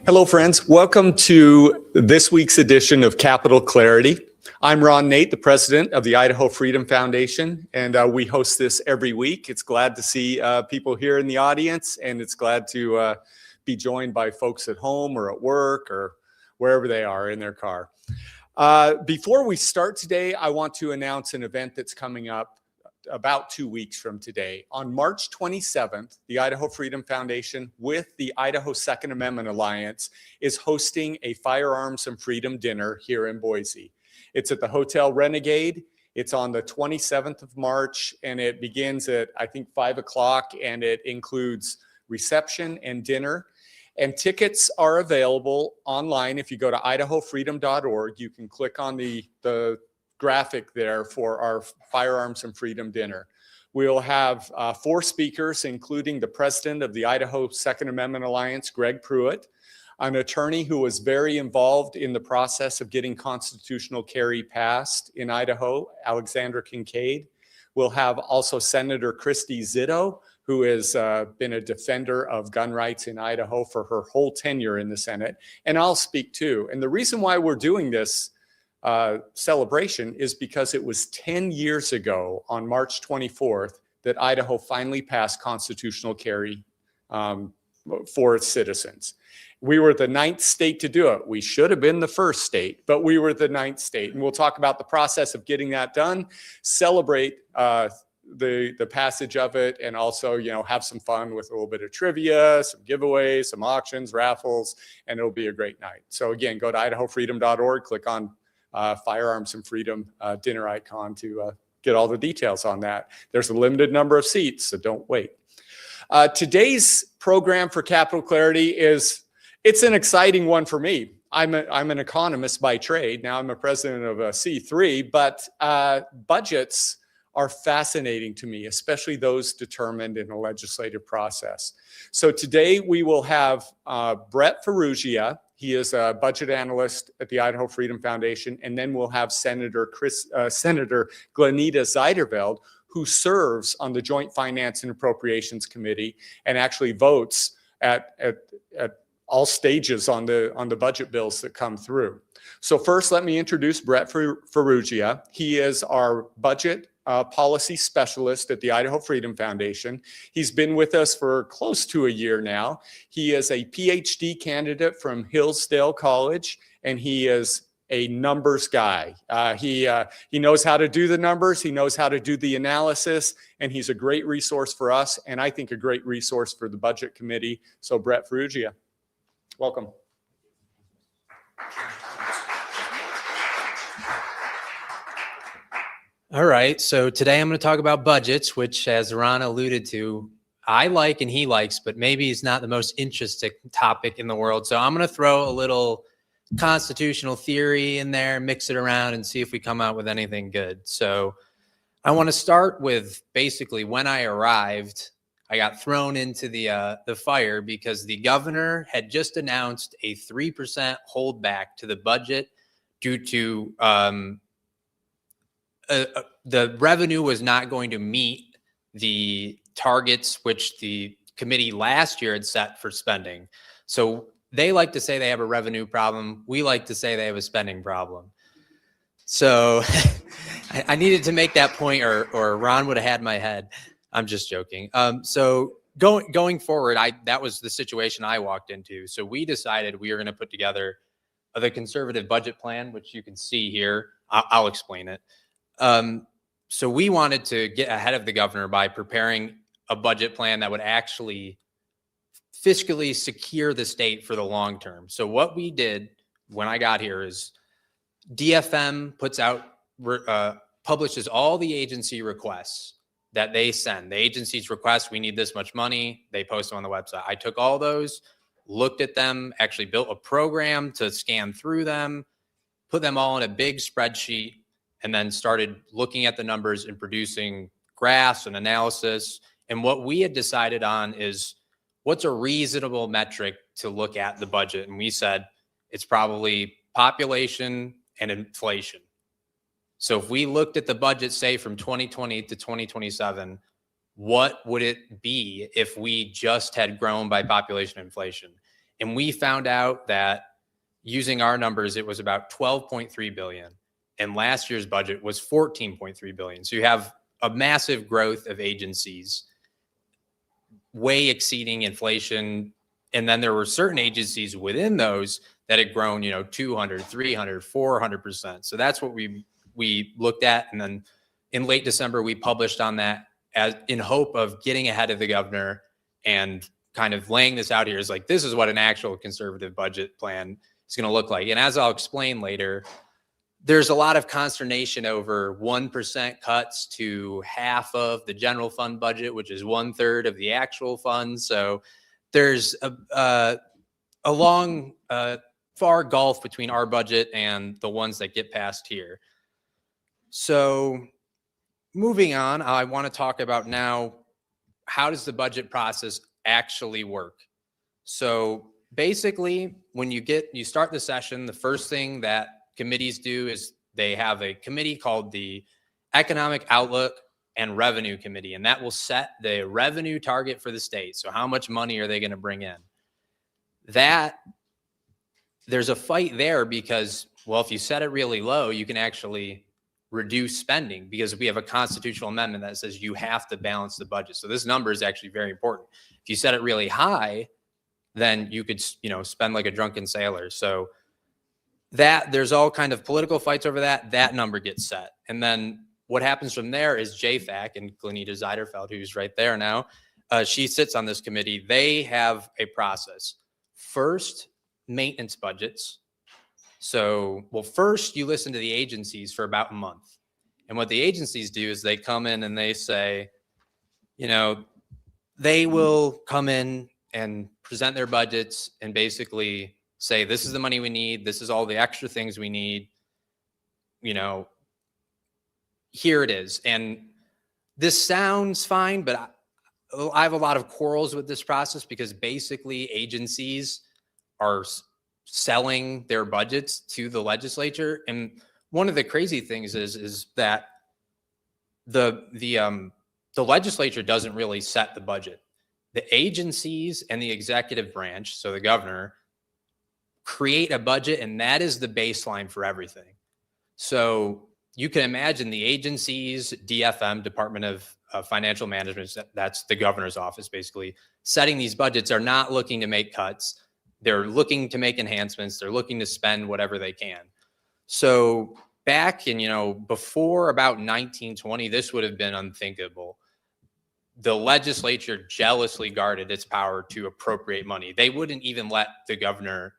Hello, friends. Welcome to this week's edition of Capital Clarity. I'm Ron Nate, the president of the Idaho Freedom Foundation, and we host this every week. It's glad to see people here in the audience, and it's glad to be joined by folks at home or at work or wherever they are in their car. Before we start today, I want to announce an event that's coming up about 2 weeks from today. On March 27th, the Idaho Freedom Foundation with the Idaho Second Amendment Alliance is hosting a Firearms and Freedom dinner here in Boise. It's at the Hotel Renegade. It's on the 27th of March, and it begins at, I think, 5 o'clock, and it includes reception and dinner. And tickets are available online. If you go to idahofreedom.org, you can click on the graphic there for our Firearms and Freedom dinner. We'll have 4 speakers, including the president of the Idaho Second Amendment Alliance, Greg Pruitt, an attorney who was very involved in the process of getting constitutional carry passed in Idaho, Alexandra Kincaid. We'll have also Senator Christy Zito, who has been a defender of gun rights in Idaho for her whole tenure in the Senate, and I'll speak too. And the reason why we're doing this celebration is because it was 10 years ago on March 24th that Idaho finally passed constitutional carry for its citizens. We were the 9th state to do it. We should have been the 1st state, but we were the 9th state. And we'll talk about the process of getting that done, celebrate the passage of it, and also, have some fun with a little bit of trivia, some giveaways, some auctions, raffles, and it'll be a great night. So again, go to idahofreedom.org, click on Firearms and Freedom dinner icon to get all the details on that. There's a limited number of seats, so don't wait. Today's program for Capital Clarity it's an exciting one for me. I'm an economist by trade. Now I'm a president of a C3, but budgets are fascinating to me, especially those determined in a legislative process. So today we will have Brett Farruggia. He is a budget analyst at the Idaho Freedom Foundation. And then we'll have Senator Glenneda Zuiderveld, who serves on the Joint Finance and Appropriations Committee and actually votes at all stages on the budget bills that come through. So first, let me introduce Brett Farruggia. He is our budget policy specialist at the Idaho Freedom Foundation. He's been with us for close to a year now. He is a PhD candidate from Hillsdale College, and he is a numbers guy. He knows how to do the numbers, he knows how to do the analysis, and he's a great resource for us, and I think a great resource for the Budget Committee. So Brett Farruggia, welcome. All right, so today I'm going to talk about budgets, which, as Ron alluded to, I like and he likes, but maybe it's not the most interesting topic in the world. So I'm going to throw a little constitutional theory in there, mix it around, and see if we come out with anything good. So I want to start with basically when I arrived, I got thrown into the fire because the governor had just announced a 3% holdback to the budget due to the revenue was not going to meet the targets which the committee last year had set for spending. So they like to say they have a revenue problem. We like to say they have a spending problem. So I needed to make that point, or Ron would have had my head. I'm just joking. So going forward, that was the situation I walked into. So we decided we were going to put together the conservative budget plan, which you can see here. I'll explain it. So we wanted to get ahead of the governor by preparing a budget plan that would actually fiscally secure the state for the long term. So what we did when I got here is DFM publishes all the agency requests that they send. The agencies request, we need this much money. They post them on the website. I took all those, looked at them, actually built a program to scan through them, put them all in a big spreadsheet, and then started looking at the numbers and producing graphs and analysis. And what we had decided on is what's a reasonable metric to look at the budget. And we said it's probably population and inflation. So if we looked at the budget, say from 2020 to 2027, what would it be if we just had grown by population inflation? And we found out that using our numbers, it was about 12.3 billion. And last year's budget was 14.3 billion. So you have a massive growth of agencies way exceeding inflation. And then there were certain agencies within those that had grown, 200, 300, 400%. So that's what we looked at. And then in late December, we published on that as in hope of getting ahead of the governor and kind of laying this out here as like, this is what an actual conservative budget plan is going to look like. And as I'll explain later, there's a lot of consternation over 1% cuts to half of the general fund budget, which is 1/3 of the actual fund. So there's a long, far gulf between our budget and the ones that get passed here. So moving on, I want to talk about now, how does the budget process actually work? So basically, when you start the session, the first thing that committees do is they have a committee called the Economic Outlook and Revenue Committee, and that will set the revenue target for the state. So how much money are they going to bring in? There's a fight there because, well, if you set it really low, you can actually reduce spending because we have a constitutional amendment that says you have to balance the budget. So this number is actually very important. If you set it really high, then you could, spend like a drunken sailor. So that there's all kind of political fights over that. That number gets set. And then what happens from there is JFAC and Glenneda Zuiderveld, who's right there now. She sits on this committee. They have a process. First, maintenance budgets. So, well, first you listen to the agencies for about a month. And what the agencies do is they come in and they say, they will come in and present their budgets and basically say, this is the money we need. This is all the extra things we need. Here it is. And this sounds fine, but I have a lot of quarrels with this process because basically agencies are selling their budgets to the legislature. And one of the crazy things is that the legislature doesn't really set the budget. The agencies and the executive branch, so the governor, create a budget, and that is the baseline for everything. So you can imagine the agencies, DFM, Department of Financial Management, that's the governor's office, basically, setting these budgets are not looking to make cuts. They're looking to make enhancements. They're looking to spend whatever they can. So back in, before about 1920, this would have been unthinkable. The legislature jealously guarded its power to appropriate money. They wouldn't even let the governor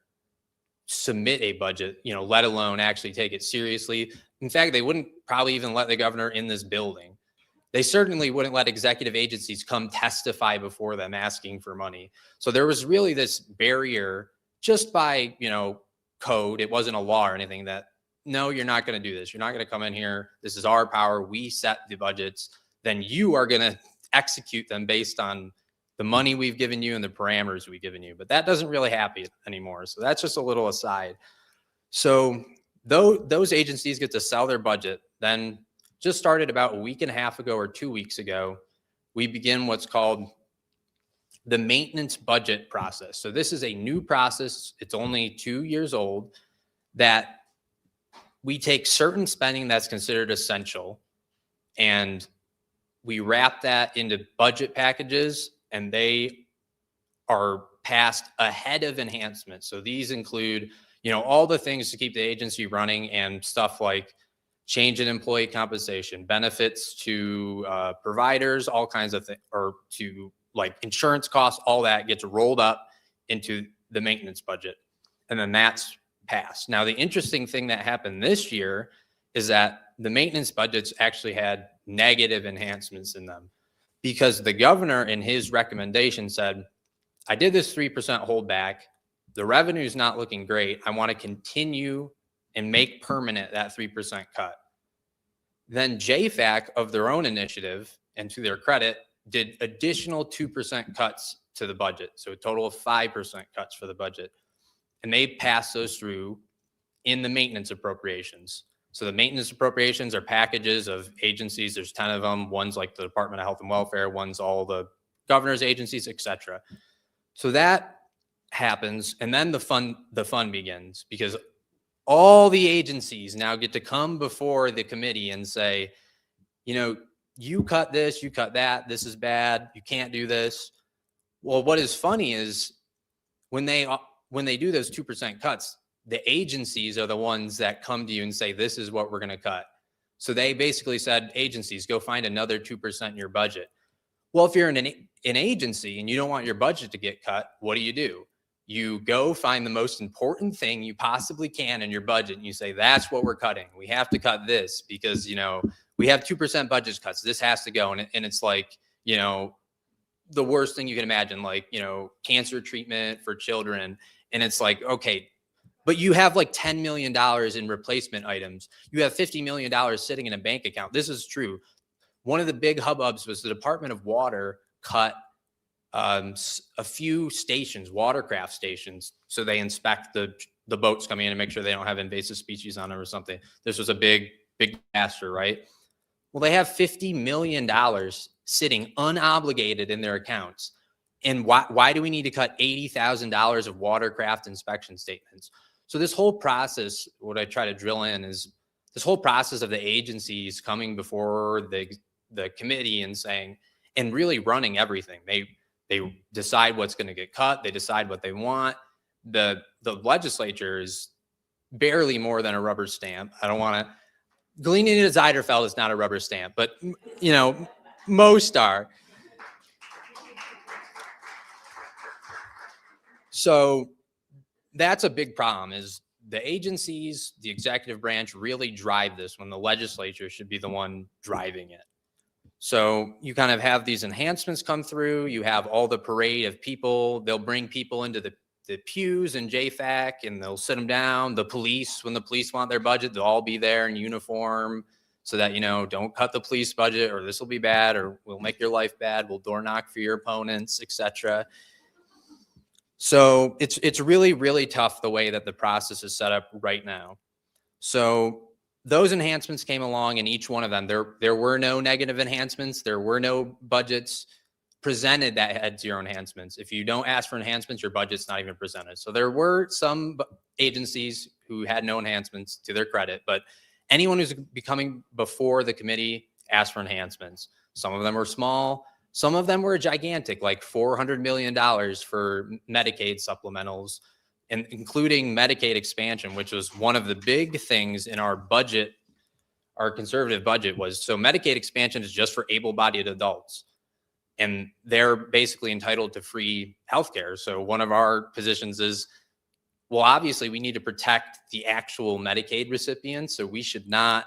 submit a budget, let alone actually take it seriously. In fact, they wouldn't probably even let the governor in this building. They certainly wouldn't let executive agencies come testify before them asking for money. So there was really this barrier just by, code. It wasn't a law or anything that, no, you're not going to do this. You're not going to come in here. This is our power. We set the budgets. Then you are going to execute them based on the money we've given you and the parameters we've given you. But that doesn't really happen anymore. So that's just a little aside. So those agencies get to sell their budget. Then just started about a week and a half ago or 2 weeks ago, we begin what's called the maintenance budget process. So this is a new process. It's only 2 years old, that we take certain spending that's considered essential and we wrap that into budget packages, and they are passed ahead of enhancements. So these include, all the things to keep the agency running and stuff like change in employee compensation, benefits to providers, all kinds of things, or to like insurance costs, all that gets rolled up into the maintenance budget. And then that's passed. Now, the interesting thing that happened this year is that the maintenance budgets actually had negative enhancements in them because the governor in his recommendation said, I did this 3% holdback. The revenue is not looking great. I want to continue and make permanent that 3% cut. Then JFAC, of their own initiative and to their credit, did additional 2% cuts to the budget. So a total of 5% cuts for the budget. And they passed those through in the maintenance appropriations. So the maintenance appropriations are packages of agencies. There's 10 of them. One's like the Department of Health and Welfare. One's all the governor's agencies, etc. So that happens. And then the fun begins, because all the agencies now get to come before the committee and say, you know, you cut this, you cut that, this is bad, you can't do this. Well, what is funny is when they do those 2% cuts, the agencies are the ones that come to you and say, this is what we're going to cut. So they basically said, agencies, go find another 2% in your budget. Well, if you're in an agency and you don't want your budget to get cut, what do? You go find the most important thing you possibly can in your budget, and you say, that's what we're cutting. We have to cut this because, you know, we have 2% budget cuts. This has to go. And it's like, you know, the worst thing you can imagine, like, you know, cancer treatment for children. And it's like, okay, but you have like $10 million in replacement items. You have $50 million sitting in a bank account. This is true. One of the big hubbubs was the Department of Water cut a few stations, watercraft stations. So they inspect the boats coming in and make sure they don't have invasive species on them or something. This was a big disaster, right? Well, they have $50 million sitting unobligated in their accounts. And why do we need to cut $80,000 of watercraft inspection statements? So this whole process, what I try to drill in is this whole process of the agencies coming before the committee and saying, and really running everything. They decide what's going to get cut. They decide what they want. The legislature is barely more than a rubber stamp. I don't want to. Glenneda to Zuiderveld is not a rubber stamp, but, you know, most are. So that's a big problem, is the agencies, the executive branch really drive this when the legislature should be the one driving it. So you kind of have these enhancements come through. You have all the parade of people. They'll bring people into the pews in JFAC and they'll sit them down. The police, when the police want their budget, they'll all be there in uniform so that, you know, don't cut the police budget or this will be bad or we'll make your life bad. We'll door knock for your opponents, etc. So it's really, really tough the way that the process is set up right now. So those enhancements came along, and each one of them, there were no negative enhancements. There were no budgets presented that had zero enhancements. If you don't ask for enhancements, your budget's not even presented. So there were some agencies who had no enhancements, to their credit, but anyone who's becoming before the committee asked for enhancements. Some of them were small. Some of them were gigantic, like $400 million for Medicaid supplementals, and including Medicaid expansion, which was one of the big things in our budget, our conservative budget was. So Medicaid expansion is just for able-bodied adults, and they're basically entitled to free healthcare. So one of our positions is, well, obviously we need to protect the actual Medicaid recipients. So we should not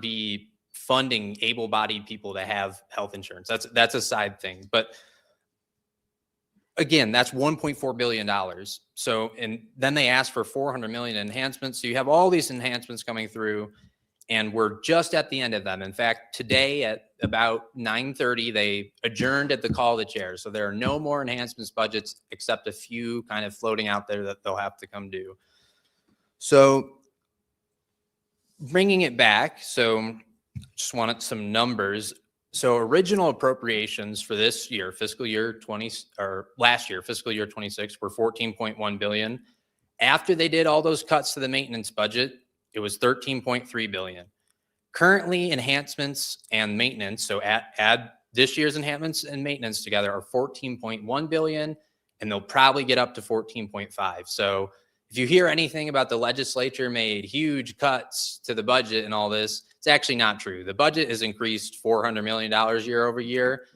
be funding able-bodied people to have health insurance. That's a side thing. But again, that's $1.4 billion. So, and then they asked for 400 million enhancements. So you have all these enhancements coming through, and we're just at the end of them. In fact, today at about 9:30, they adjourned at the call of the chair. So there are no more enhancements budgets except a few kind of floating out there that they'll have to come do. So bringing it back, so just wanted some numbers. So original appropriations for this year, fiscal year 20, or last year, fiscal year 26, were 14.1 billion. After they did all those cuts to the maintenance budget, it was 13.3 billion. Currently, enhancements and maintenance, so add this year's enhancements and maintenance together, are 14.1 billion, and they'll probably get up to 14.5. So if you hear anything about the legislature made huge cuts to the budget and all this, it's actually not true. The budget has increased $400 million year over year.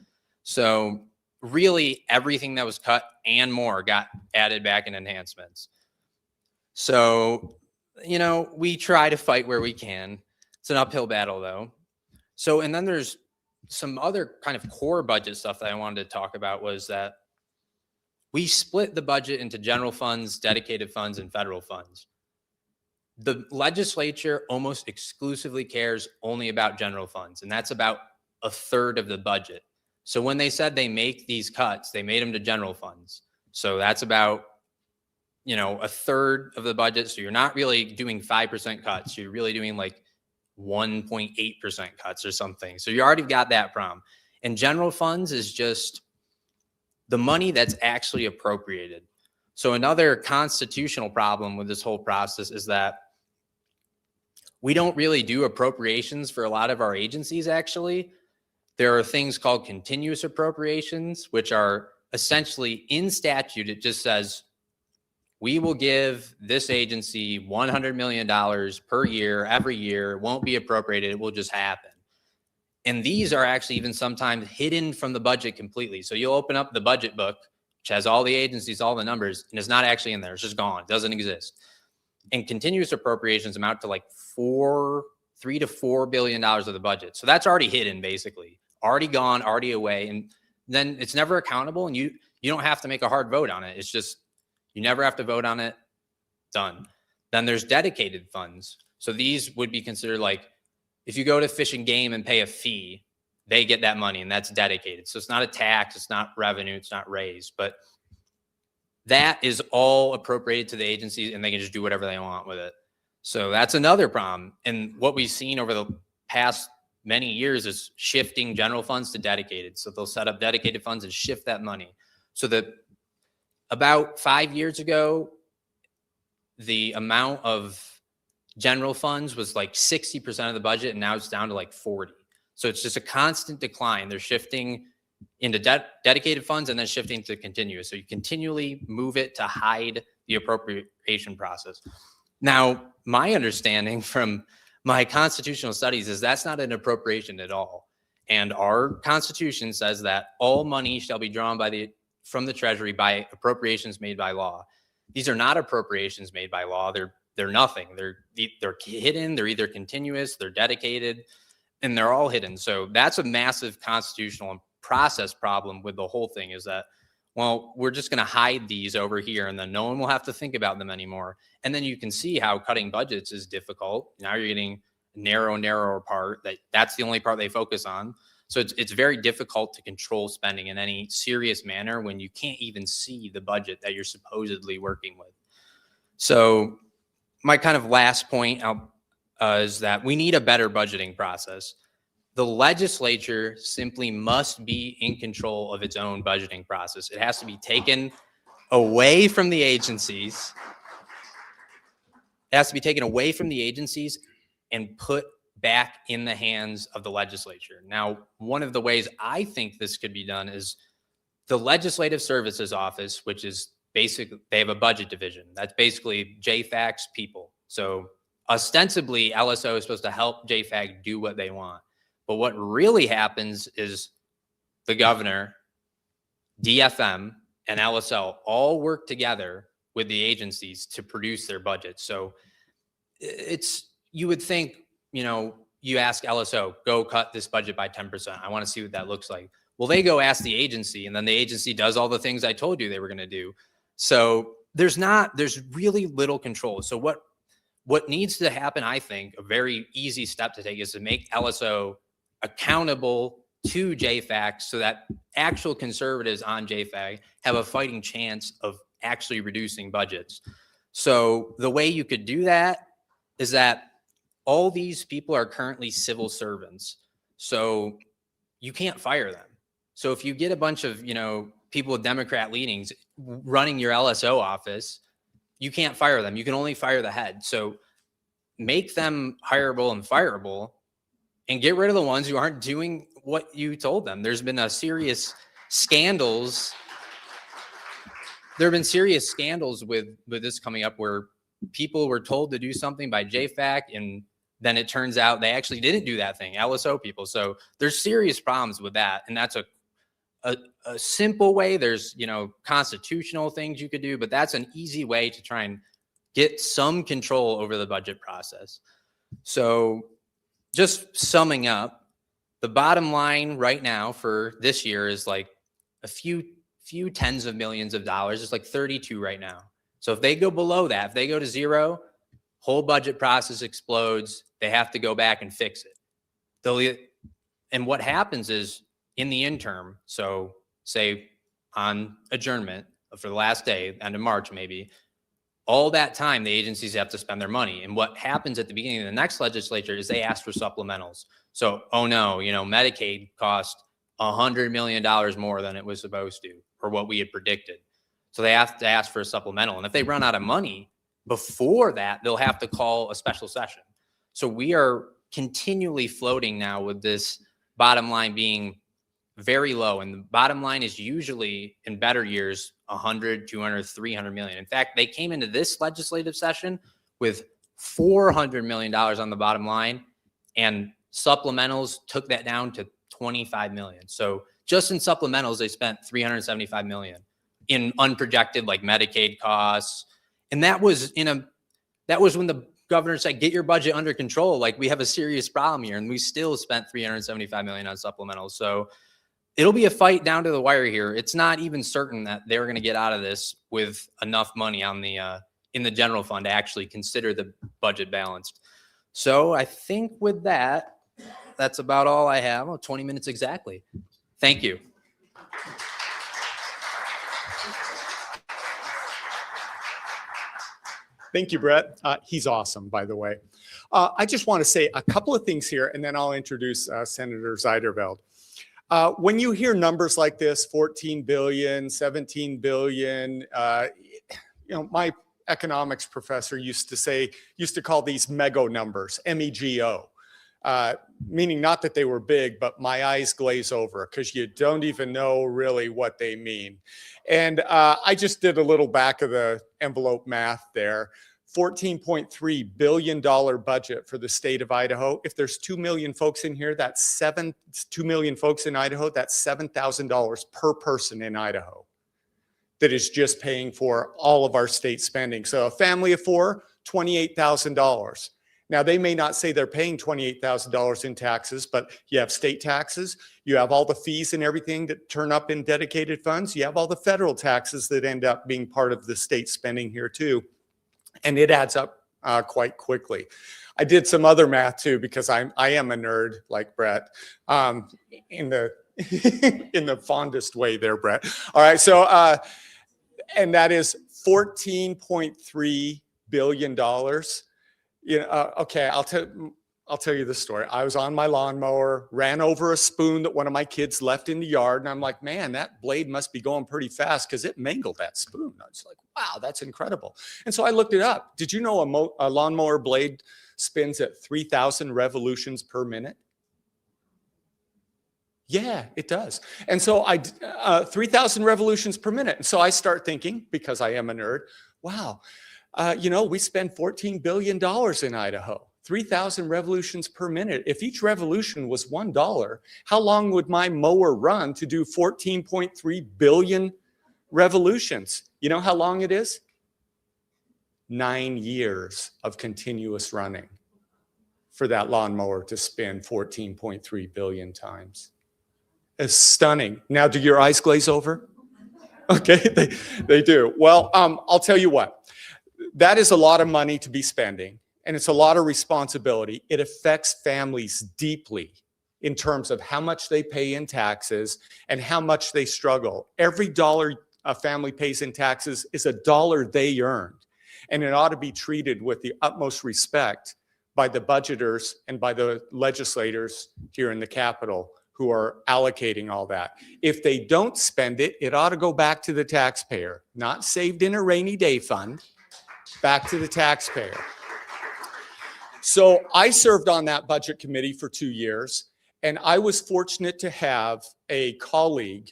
So really everything that was cut and more got added back in enhancements. So, you know, we try to fight where we can. It's an uphill battle though. So, and then there's some other kind of core budget stuff that I wanted to talk about, was that we split the budget into general funds, dedicated funds, and federal funds. The legislature almost exclusively cares only about general funds, and that's about a third of the budget. So when they said they make these cuts, they made them to general funds. So that's about a third of the budget. So you're not really doing 5% cuts. You're really doing like 1.8% cuts or something. So you already got that problem. And general funds is just the money that's actually appropriated. So another constitutional problem with this whole process is that we don't really do appropriations for a lot of our agencies, actually. There are things called continuous appropriations, which are essentially in statute. It just says, we will give this agency $100 million per year, every year. It won't be appropriated. It will just happen. And these are actually even sometimes hidden from the budget completely. So you'll open up the budget book, which has all the agencies, all the numbers, and it's not actually in there. It's just gone. It doesn't exist. And continuous appropriations amount to like $3 to $4 billion of the budget. So that's already hidden, basically, already gone, already away. And then it's never accountable, and you don't have to make a hard vote on it. It's just, you never have to vote on it. Done. Then there's dedicated funds. So these would be considered like, if you go to Fish and Game and pay a fee, they get that money, and that's dedicated. So it's not a tax, it's not revenue, it's not raised, but that is all appropriated to the agencies, and they can just do whatever they want with it. So that's another problem. And what we've seen over the past many years is shifting general funds to dedicated. So they'll set up dedicated funds and shift that money. So that about 5 years ago, the amount of general funds was like 60% of the budget, and now it's down to like 40. So it's just a constant decline. They're shifting into dedicated funds and then shifting to continuous. So you continually move it to hide the appropriation process. Now, my understanding from my constitutional studies is that's not an appropriation at all. And our Constitution says that all money shall be drawn from the Treasury by appropriations made by law. These are not appropriations made by law. They're nothing. They're hidden. They're either continuous, they're dedicated, and they're all hidden. So that's a massive constitutional process problem with the whole thing, is that, well, we're just going to hide these over here, and then no one will have to think about them anymore. And then you can see how cutting budgets is difficult. Now you're getting narrower part. That's the only part they focus on. So it's very difficult to control spending in any serious manner when you can't even see the budget that you're supposedly working with. So my kind of last point is that we need a better budgeting process. The legislature simply must be in control of its own budgeting process. It has to be taken away from the agencies. It has to be taken away from the agencies and put back in the hands of the legislature. Now, one of the ways I think this could be done is the Legislative Services Office, which is basically, they have a budget division. That's basically JFAC's people. So ostensibly, LSO is supposed to help JFAC do what they want. But what really happens is the governor, DFM, and LSO all work together with the agencies to produce their budgets. So you would think, you ask LSO, go cut this budget by 10%. I want to see what that looks like. Well, they go ask the agency, and then the agency does all the things I told you they were going to do. So there's really little control. So what needs to happen, I think, a very easy step to take is to make LSO accountable to JFAC so that actual conservatives on JFAC have a fighting chance of actually reducing budgets. So the way you could do that is that all these people are currently civil servants. So you can't fire them. So if you get a bunch of, people with Democrat leanings running your LSO office, you can't fire them. You can only fire the head. So make them hireable and fireable, and get rid of the ones who aren't doing what you told them. There's been serious scandals. There have been serious scandals with this coming up where people were told to do something by JFAC, and then it turns out they actually didn't do that thing, LSO people. So there's serious problems with that. And that's a simple way. There's, constitutional things you could do, but that's an easy way to try and get some control over the budget process. So just summing up, the bottom line right now for this year is like a few tens of millions of dollars. It's like 32 right now. So if they go below that, if they go to zero, whole budget process explodes. They have to go back and fix it. And what happens is in the interim, so say on adjournment for the last day, end of March maybe, All that time, the agencies have to spend their money. And what happens at the beginning of the next legislature is they ask for supplementals. So, oh no, Medicaid cost $100 million more than it was supposed to, or what we had predicted. So they have to ask for a supplemental. And if they run out of money before that, they'll have to call a special session. So we are continually floating now with this bottom line being very low. And the bottom line is usually in better years, 100, 200, 300 million. In fact, they came into this legislative session with $400 million on the bottom line, and supplementals took that down to 25 million. So just in supplementals, they spent 375 million in unprojected like Medicaid costs. And that was when the governor said, get your budget under control. Like, we have a serious problem here. And we still spent 375 million on supplementals. So it'll be a fight down to the wire here. It's not even certain that they're going to get out of this with enough money on the in the general fund to actually consider the budget balanced. So I think with that, that's about all I have. 20 minutes exactly. Thank you. Thank you, Brett. He's awesome, by the way. I just want to say a couple of things here, and then I'll introduce Senator Zuiderveld. When you hear numbers like this, 14 billion, 17 billion, my economics professor used to call these MEGO numbers, MEGO, meaning not that they were big, but my eyes glaze over because you don't even know really what they mean. And I just did a little back of the envelope math there. $14.3 billion budget for the state of Idaho. If there's 2 million folks in here, that's 2 million folks in Idaho, that's $7,000 per person in Idaho that is just paying for all of our state spending. So a family of four, $28,000. Now, they may not say they're paying $28,000 in taxes, but you have state taxes, you have all the fees and everything that turn up in dedicated funds, you have all the federal taxes that end up being part of the state spending here too. And it adds up quite quickly. I did some other math too, because I am a nerd like Brett, in the in the fondest way there, Brett. All right, so and that is $14.3 billion. Okay, I'll tell you the story. I was on my lawnmower, ran over a spoon that one of my kids left in the yard, and I'm like, man, that blade must be going pretty fast because it mangled that spoon. I was like, wow, that's incredible. And so I looked it up. Did you know a lawnmower blade spins at 3,000 revolutions per minute? Yeah, it does. And so 3,000 revolutions per minute. And so I start thinking, because I am a nerd, wow, we spend $14 billion in Idaho. 3,000 revolutions per minute. If each revolution was $1, how long would my mower run to do 14.3 billion revolutions? You know how long it is? 9 years of continuous running for that lawnmower to spin 14.3 billion times. It's stunning. Now, do your eyes glaze over? Okay, they do. Well, I'll tell you what. That is a lot of money to be spending. And it's a lot of responsibility. It affects families deeply in terms of how much they pay in taxes and how much they struggle. Every dollar a family pays in taxes is a dollar they earned. And it ought to be treated with the utmost respect by the budgeters and by the legislators here in the Capitol who are allocating all that. If they don't spend it, it ought to go back to the taxpayer, not saved in a rainy day fund, back to the taxpayer. So I served on that budget committee for 2 years, and I was fortunate to have a colleague.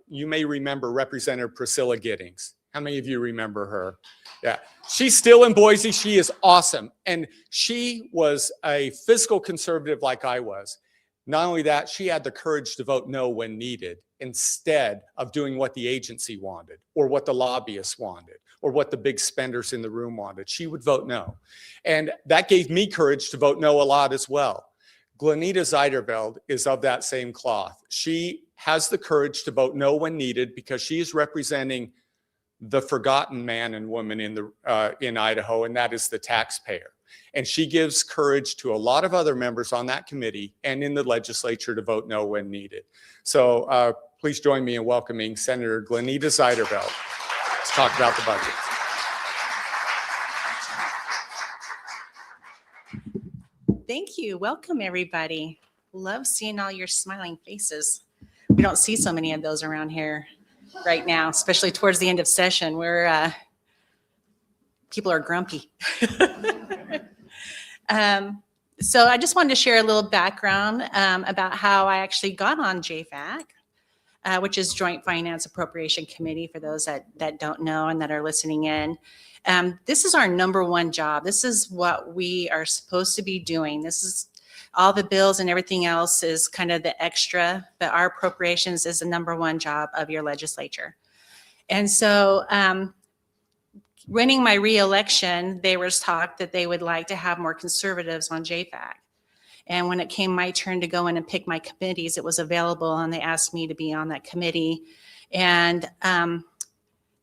You may remember Representative Priscilla Giddings. How many of you remember her? Yeah, she's still in Boise. She is awesome. And she was a fiscal conservative like I was. Not only that, she had the courage to vote no when needed, instead of doing what the agency wanted or what the lobbyists wanted or what the big spenders in the room wanted. She would vote no. And that gave me courage to vote no a lot as well. Glenneda Zuiderveld is of that same cloth. She has the courage to vote no when needed because she is representing the forgotten man and woman in Idaho, and that is the taxpayer. And she gives courage to a lot of other members on that committee and in the legislature to vote no when needed. So please join me in welcoming Senator Glenneda Zuiderveld to talk about the budget. Thank you. Welcome, everybody. Love seeing all your smiling faces. We don't see so many of those around here right now, especially towards the end of session where people are grumpy. So I just wanted to share a little background about how I actually got on JFAC, which is Joint Finance Appropriation Committee, for those that don't know and that are listening in. This is our number one job. This is what we are supposed to be doing. This is all the bills and everything else is kind of the extra, but our appropriations is the number one job of your legislature. And so winning my reelection, there was talk that they would like to have more conservatives on JFAC. And when it came my turn to go in and pick my committees, it was available and they asked me to be on that committee. And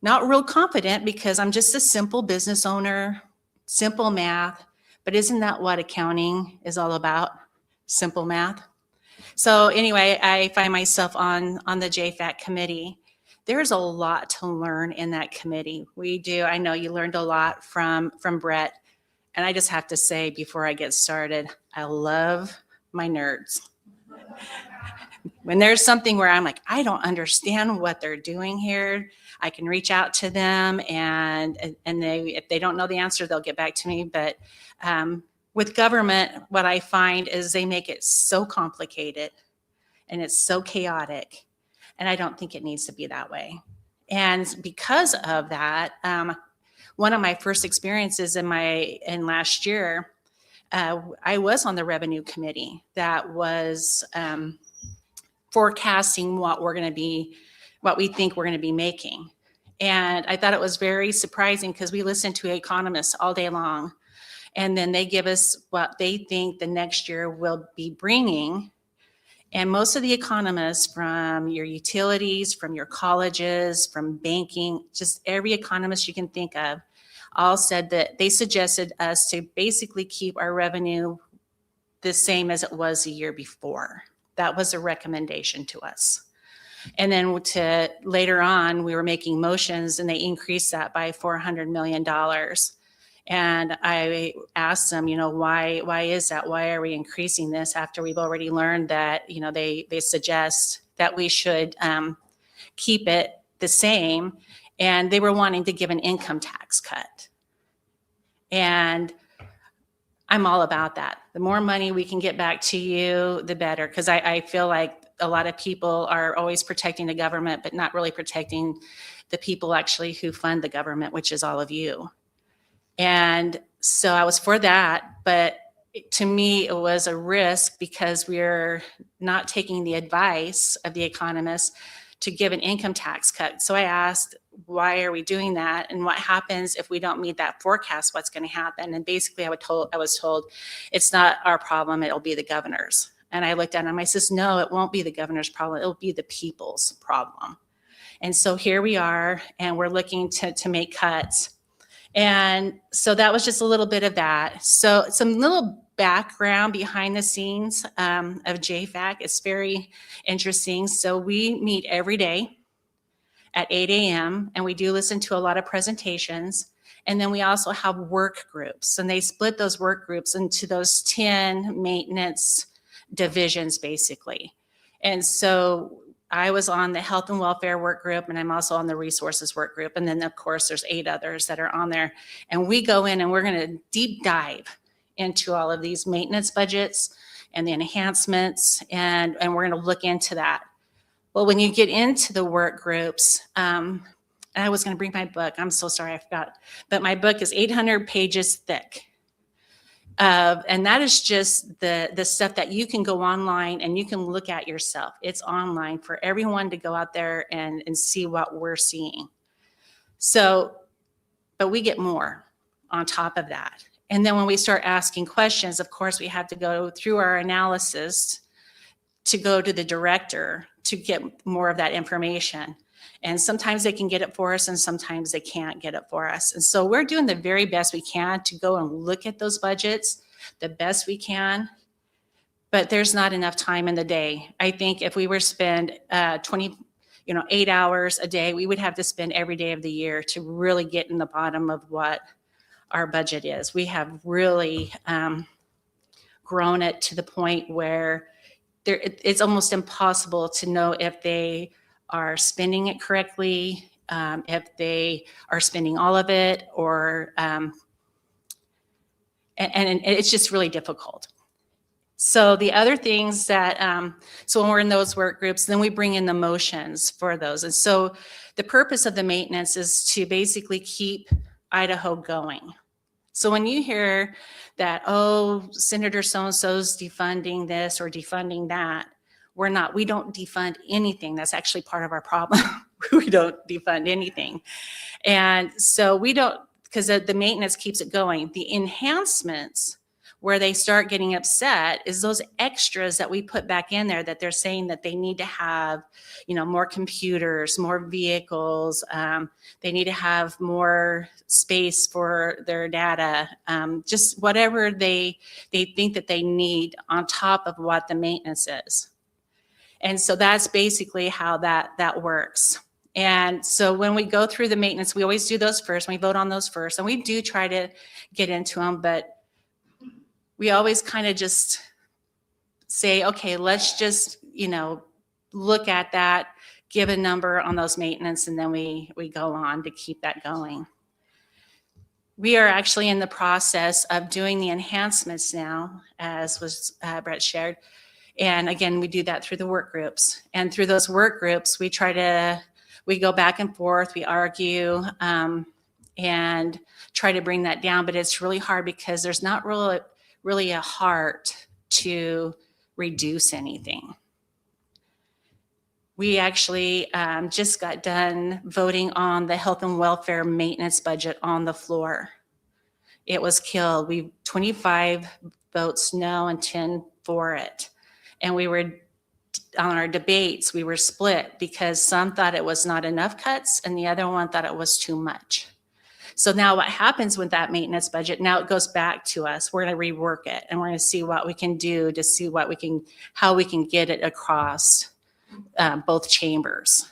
not real confident because I'm just a simple business owner, simple math, but isn't that what accounting is all about? Simple math. So anyway, I find myself on the JFAC committee. There's a lot to learn in that committee. We do. I know you learned a lot from Brett. And I just have to say before I get started, I love my nerds. When there's something where I'm like, I don't understand what they're doing here, I can reach out to them and if they don't know the answer, they'll get back to me. But with government, what I find is they make it so complicated and it's so chaotic. And I don't think it needs to be that way. And because of that, one of my first experiences in last year, I was on the revenue committee that was forecasting what we think we're going to be making. And I thought it was very surprising because we listen to economists all day long. And then they give us what they think the next year will be bringing. And most of the economists from your utilities, from your colleges, from banking, just every economist you can think of, all said that they suggested us to basically keep our revenue the same as it was the year before. That was a recommendation to us. And then later on, we were making motions and they increased that by $400 million. And I asked them, why is that? Why are we increasing this after we've already learned that, they suggest that we should keep it the same. And they were wanting to give an income tax cut. And I'm all about that. The more money we can get back to you, the better. Because I feel like a lot of people are always protecting the government, but not really protecting the people actually who fund the government, which is all of you. And so I was for that. But to me, it was a risk because we're not taking the advice of the economists to give an income tax cut. So I asked, why are we doing that? And what happens if we don't meet that forecast? What's going to happen? And basically I was told it's not our problem. It'll be the governor's. And I looked at him, I says, no, it won't be the governor's problem. It'll be the people's problem. And so here we are, and we're looking to make cuts. And so that was just a little bit of that. So some little background behind the scenes of JFAC. It's very interesting. So we meet every day at 8 a.m. and we do listen to a lot of presentations. And then we also have work groups, and they split those work groups into those 10 maintenance divisions basically. And so I was on the health and welfare work group, and I'm also on the resources work group. And then of course there's 8 others that are on there, and we go in and we're going to deep dive into all of these maintenance budgets and the enhancements, and we're going to look into that. Well, when you get into the work groups, I was going to bring my book. I'm so sorry, I forgot. But my book is 800 pages thick. And that is just the stuff that you can go online and you can look at yourself. It's online for everyone to go out there and see what we're seeing. So, but we get more on top of that. And then when we start asking questions, of course, we have to go through our analysis to go to the director to get more of that information. And sometimes they can get it for us and sometimes they can't get it for us. And so we're doing the very best we can to go and look at those budgets the best we can, but there's not enough time in the day. I think if we were to spend 8 hours a day, we would have to spend every day of the year to really get in the bottom of what our budget is. We have really grown it to the point where it's almost impossible to know if they are spending it correctly, if they are spending all of it, or and it's just really difficult. So the other things that, so when we're in those work groups, then we bring in the motions for those. And so the purpose of the maintenance is to basically keep Idaho going. So when you hear that, oh, Senator so-and-so's defunding this or defunding that, we don't defund anything. That's actually part of our problem. We don't defund anything. And so we don't, because the maintenance keeps it going. The enhancements, where they start getting upset, is those extras that we put back in there that they're saying that they need to have, more computers, more vehicles. They need to have more space for their data, just whatever they think that they need on top of what the maintenance is. And so that's basically how that works. And so when we go through the maintenance, we always do those first. We vote on those first, and we do try to get into them, but we always kind of just say, okay, let's just, look at that, give a number on those maintenance, and then we go on to keep that going. We are actually in the process of doing the enhancements now, as was Brett shared. And again, we do that through the work groups. And through those work groups, we go back and forth, we argue, and try to bring that down. But it's really hard because there's not really a heart to reduce anything. We actually just got done voting on the health and welfare maintenance budget on the floor. It was killed. 25 votes no and 10 for it. And we were, on our debates, we were split because some thought it was not enough cuts and the other one thought it was too much. So now what happens with that maintenance budget, now it goes back to us. We're going to rework it, and we're going to see what we can do to see how we can get it across both chambers.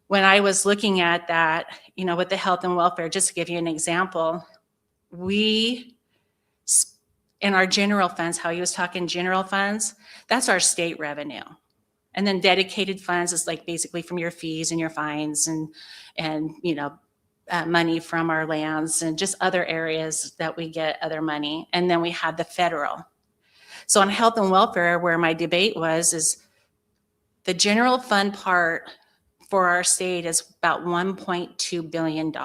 When I was looking at that, with the health and welfare, just to give you an example, we, in our general funds, how he was talking general funds, that's our state revenue. And then dedicated funds is like basically from your fees and your fines and money from our lands and just other areas that we get other money. And then we have the federal. So on health and welfare, where my debate is the general fund part for our state is about $1.2 billion.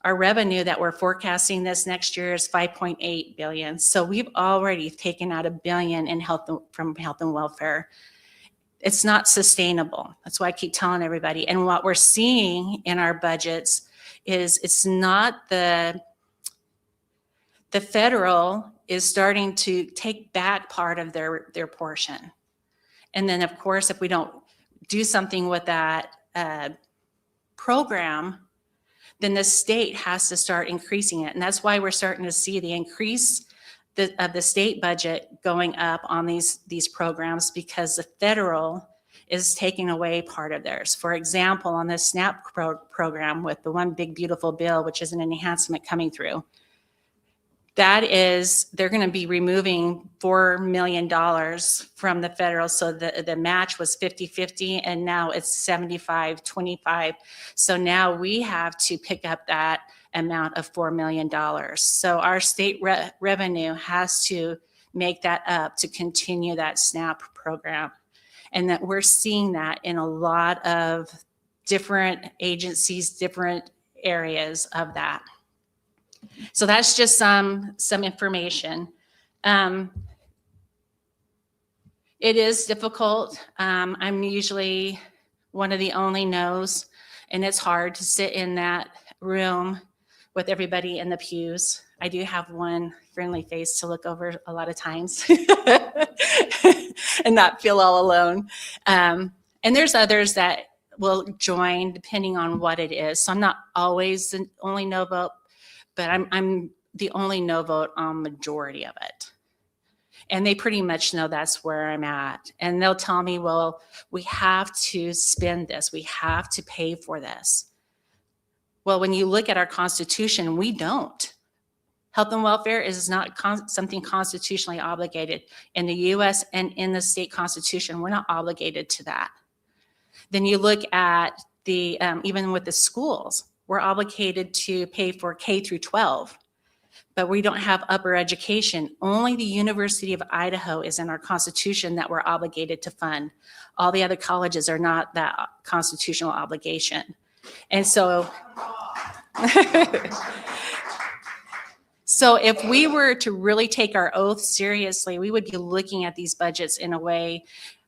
Our revenue that we're forecasting this next year is $5.8 billion. So we've already taken out $1 billion from health and welfare. It's not sustainable. That's why I keep telling everybody. And what we're seeing in our budgets is it's not the federal is starting to take back part of their portion. And then of course, if we don't do something with that program, then the state has to start increasing it. And that's why we're starting to see the increase of the state budget going up on these programs, because the federal is taking away part of theirs. For example, on the SNAP program with the One Big Beautiful Bill, which is an enhancement coming through, they're going to be removing $4 million from the federal. So the match was 50-50 and now it's 75-25. So now we have to pick up that amount of $4 million. So our state revenue has to make that up to continue that SNAP program. And that we're seeing that in a lot of different agencies, different areas of that. So that's just some information. It is difficult. I'm usually one of the only no's, and it's hard to sit in that room with everybody in the pews. I do have one friendly face to look over a lot of times and not feel all alone. And there's others that will join depending on what it is. So I'm not always the only no vote, but I'm the only no vote on majority of it. And they pretty much know that's where I'm at. And they'll tell me, well, we have to spend this. We have to pay for this. Well, when you look at our Constitution, we don't. Health and welfare is not something constitutionally obligated. In the US and in the state constitution, we're not obligated to that. Then you look at the, even with the schools, we're obligated to pay for K through 12, but we don't have upper education. Only the University of Idaho is in our constitution that we're obligated to fund. All the other colleges are not that constitutional obligation. And so, so if we were to really take our oath seriously, we would be looking at these budgets in a way,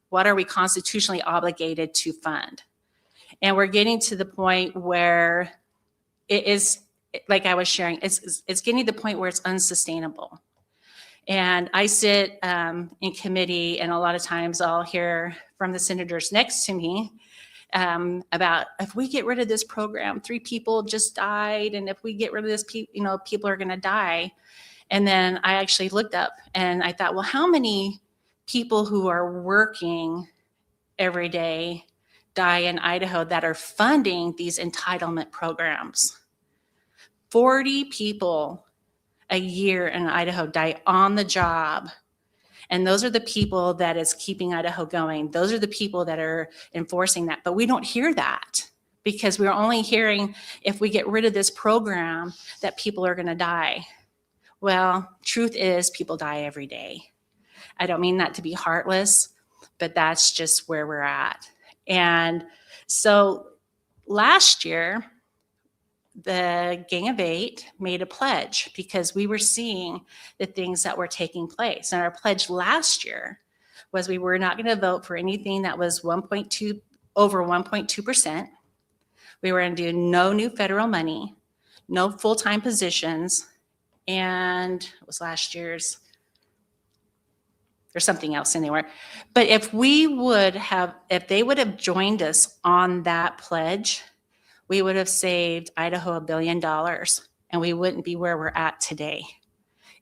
what are we constitutionally obligated to fund? And we're getting to the point where it is, like I was sharing, it's getting to the point where it's unsustainable. And I sit in committee, and a lot of times I'll hear from the senators next to me about, if we get rid of this program, 3 people just died, and if we get rid of this, people are going to die. And then I actually looked up and I thought, well, how many people who are working every day die in Idaho that are funding these entitlement programs? 40 people a year in Idaho die on the job. And those are the people that is keeping Idaho going. Those are the people that are enforcing that. But we don't hear that because we're only hearing, if we get rid of this program, that people are going to die. Well, truth is, people die every day. I don't mean that to be heartless, but that's just where we're at. And so last year, the Gang of 8 made a pledge because we were seeing the things that were taking place. And our pledge last year was we were not going to vote for anything that was over 1.2%. We were going to do no new federal money, no full-time positions, and it was last year's, there's something else anywhere. But if they would have joined us on that pledge, we would have saved Idaho $1 billion, and we wouldn't be where we're at today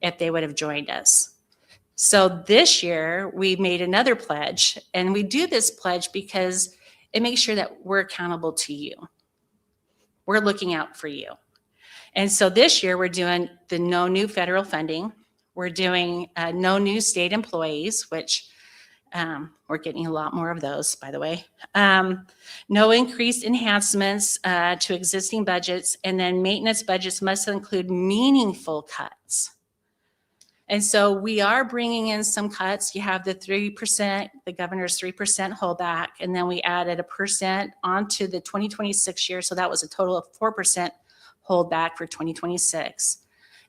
if they would have joined us. So this year we made another pledge, and we do this pledge because it makes sure that we're accountable to you. We're looking out for you. And so this year we're doing the no new federal funding. We're doing no new state employees, which we're getting a lot more of those, by the way. No increased enhancements to existing budgets, and then maintenance budgets must include meaningful cuts. And so we are bringing in some cuts. You have the 3%, the governor's 3% holdback, and then we added 1% onto the 2026 year. So that was a total of 4% holdback for 2026.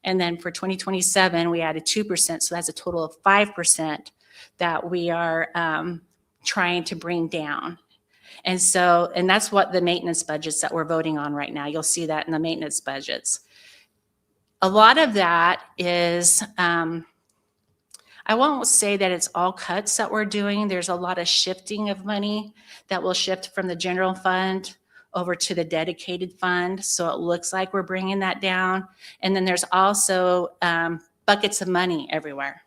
And then for 2027, we added 2%. So that's a total of 5% that we are trying to bring down. And so, and that's what the maintenance budgets that we're voting on right now. You'll see that in the maintenance budgets. A lot of that is, I won't say that it's all cuts that we're doing. There's a lot of shifting of money that will shift from the general fund over to the dedicated fund. So it looks like we're bringing that down. And then there's also buckets of money everywhere.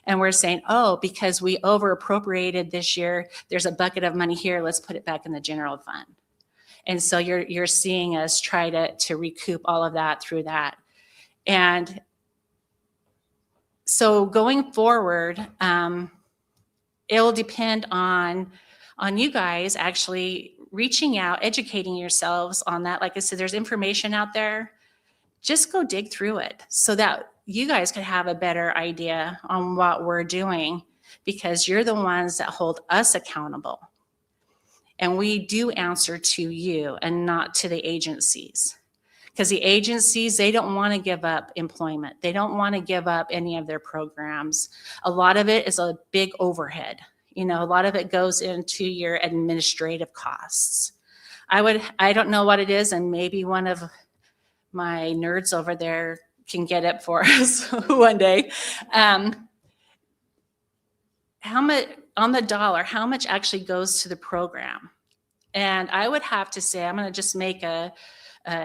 And we're saying, oh, because we over appropriated this year, there's a bucket of money here, let's put it back in the general fund. And so you're seeing us try to recoup all of that through that. And so going forward, it'll depend on you guys actually reaching out, educating yourselves on that. Like I said, there's information out there. Just go dig through it so that you guys could have a better idea on what we're doing, because you're the ones that hold us accountable. And we do answer to you and not to the agencies. Because the agencies, they don't want to give up employment. They don't want to give up any of their programs. A lot of it is a big overhead. You know, a lot of it goes into your administrative costs. I don't know what it is, and maybe one of my nerds over there can get it for us one day. How much on the dollar, how much actually goes to the program? And I would have to say, I'm going to just make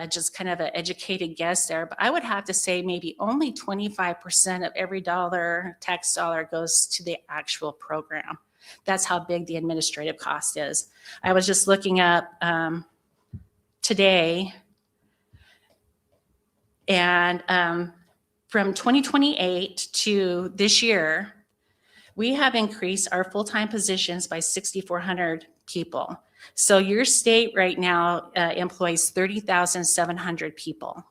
just kind of an educated guess there, but I would have to say maybe only 25% of every tax dollar goes to the actual program. That's how big the administrative cost is. I was just looking up today, and from 2028 to this year, we have increased our full-time positions by 6,400 people. So your state right now employs 30,700 people.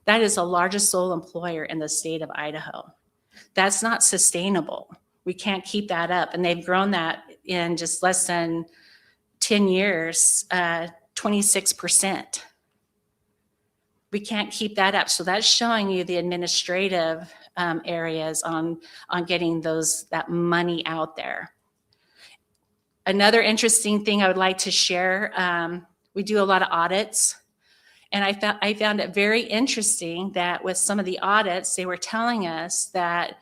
That is the largest sole employer in the state of Idaho. That's not sustainable. We can't keep that up. And they've grown that in just less than 10 years, 26%. We can't keep that up. So that's showing you the administrative areas on getting that money out there. Another interesting thing I would like to share, we do a lot of audits. And I found it very interesting that with some of the audits, they were telling us that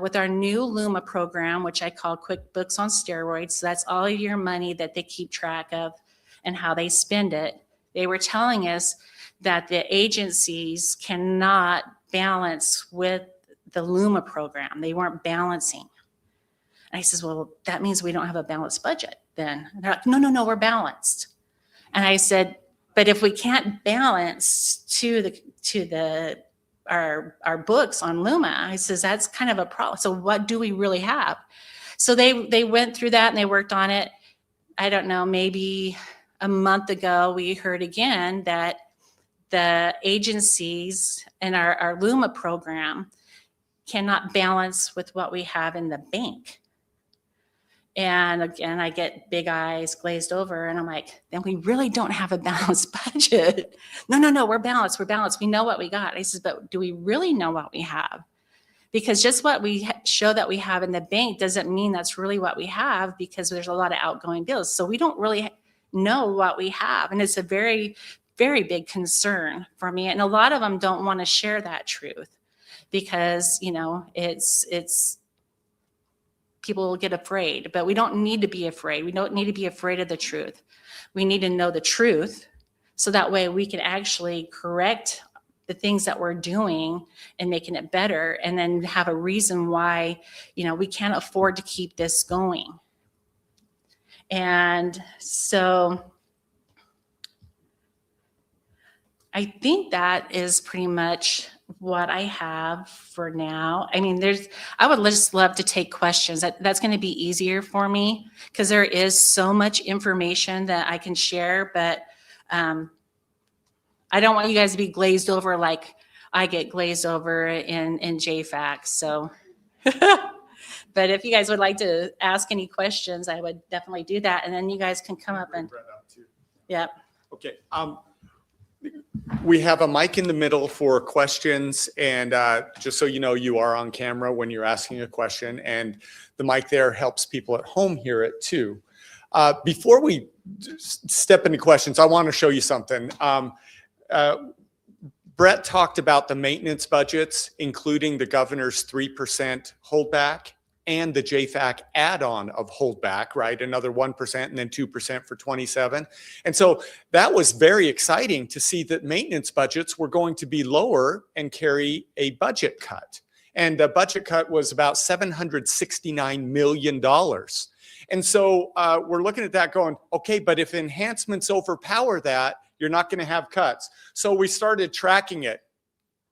with our new LUMA program, which I call QuickBooks on steroids, so that's all of your money that they keep track of and how they spend it. They were telling us that the agencies cannot balance with the LUMA program. They weren't balancing. And I says, well, that means we don't have a balanced budget then. And they're like, no, we're balanced. And I said, but if we can't balance our books on LUMA, I says, that's kind of a problem. So what do we really have? So they went through that and they worked on it. I don't know, maybe a month ago, we heard again that the agencies in our LUMA program cannot balance with what we have in the bank. And again, I get big eyes glazed over and I'm like, then we really don't have a balanced budget. No, we're balanced. We know what we got. I says, but do we really know what we have? Because just what we show that we have in the bank doesn't mean that's really what we have, because there's a lot of outgoing bills. So we don't really know what we have. And it's a very, very big concern for me. And a lot of them don't want to share that truth because, it's people will get afraid, but we don't need to be afraid. We don't need to be afraid of the truth. We need to know the truth so that way we can actually correct the things that we're doing and making it better, and then have a reason why, we can't afford to keep this going. And so I think that is pretty much what I have for now. I mean, I would just love to take questions. That's going to be easier for me because there is so much information that I can share, but I don't want you guys to be glazed over like I get glazed over in JFAC. So, but if you guys would like to ask any questions, I would definitely do that. And then you guys can come up and, yep. Okay. We have a mic in the middle for questions, and just so you know, you are on camera when you're asking a question, and the mic there helps people at home hear it too. Before we step into questions, I want to show you something. Brett talked about the maintenance budgets, including the governor's 3% holdback and the JFAC add-on of holdback, right? Another 1% and then 2% for 27. And so that was very exciting to see that maintenance budgets were going to be lower and carry a budget cut. And the budget cut was about $769 million. And so we're looking at that going, okay, but if enhancements overpower that, you're not going to have cuts. So we started tracking it.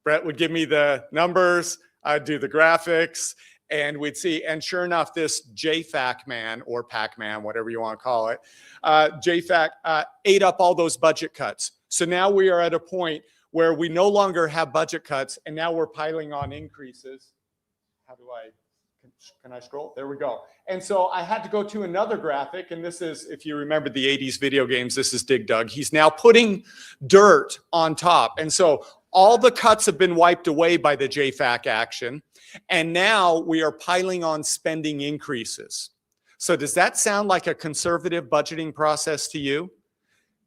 Brett would give me the numbers, I'd do the graphics, and we'd see, and sure enough, this JFAC man, or Pac-Man, whatever you want to call it, JFAC ate up all those budget cuts. So now we are at a point where we no longer have budget cuts, and now we're piling on increases. How do can I scroll? There we go. And so I had to go to another graphic, and this is, if you remember the 80s video games, this is Dig Dug. He's now putting dirt on top. And so all the cuts have been wiped away by the JFAC action, and now we are piling on spending increases. So does that sound like a conservative budgeting process to you?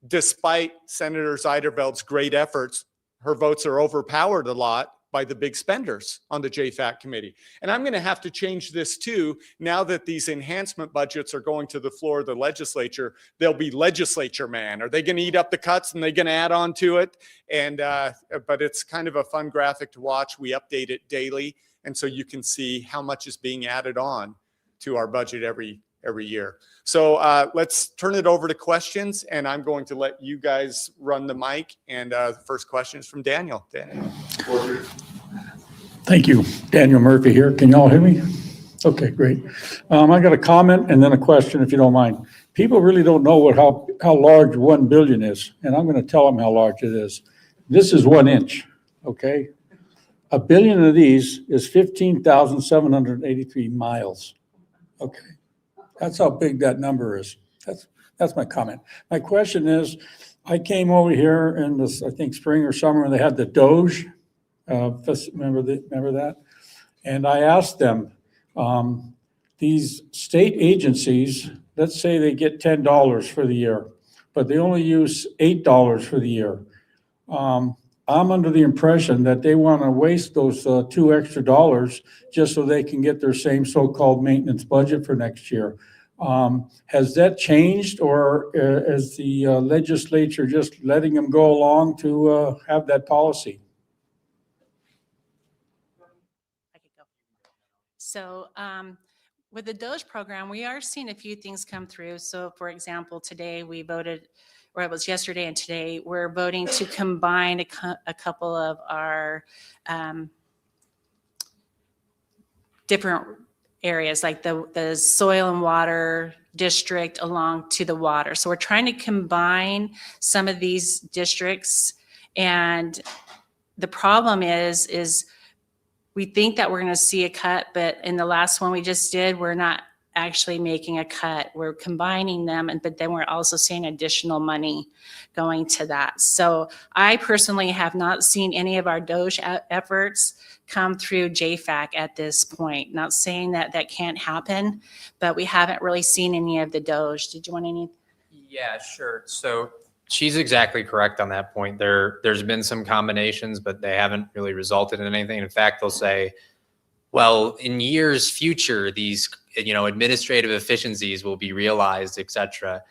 Despite Senator Zuiderveld's great efforts, her votes are overpowered a lot by the big spenders on the JFAC committee. And I'm going to have to change this too. Now that these enhancement budgets are going to the floor of the legislature, they'll be legislature man. Are they going to eat up the cuts and they're going to add on to it? And but it's kind of a fun graphic to watch. We update it daily. And so you can see how much is being added on to our budget every year. So let's turn it over to questions, and I'm going to let you guys run the mic. And the first question is from Daniel. Daniel. Thank you. Daniel Murphy here. Can you all hear me? Okay, great. I got a comment and then a question, if you don't mind. People really don't know how large 1 billion is, and I'm going to tell them how large it is. This is 1 inch, okay? 1 billion of these is 15,783 miles. Okay, that's how big that number is. That's my comment. My question is, I came over here in this, I think, spring or summer, and they had the Doge. Remember that? And I asked them, these state agencies, let's say they get $10 for the year, but they only use $8 for the year. I'm under the impression that they want to waste those $2 extra just so they can get their same so-called maintenance budget for next year. Has that changed, or is the legislature just letting them go along to have that policy? I could go. So with the Doge program, we are seeing a few things come through. So for example, today we voted, or it was yesterday and today, we're voting to combine a couple of our different areas, like the soil and water district along to the water. So we're trying to combine some of these districts. And the problem is we think that we're going to see a cut, but in the last one we just did, we're not actually making a cut. We're combining them, but then we're also seeing additional money going to that. So I personally have not seen any of our Doge efforts come through JFAC at this point. Not saying that that can't happen, but we haven't really seen any of the Doge. Did you want any? Yeah, sure. So she's exactly correct on that point. There's been some combinations, but they haven't really resulted in anything. In fact, they'll say, well, in years future, these administrative efficiencies will be realized, et cetera.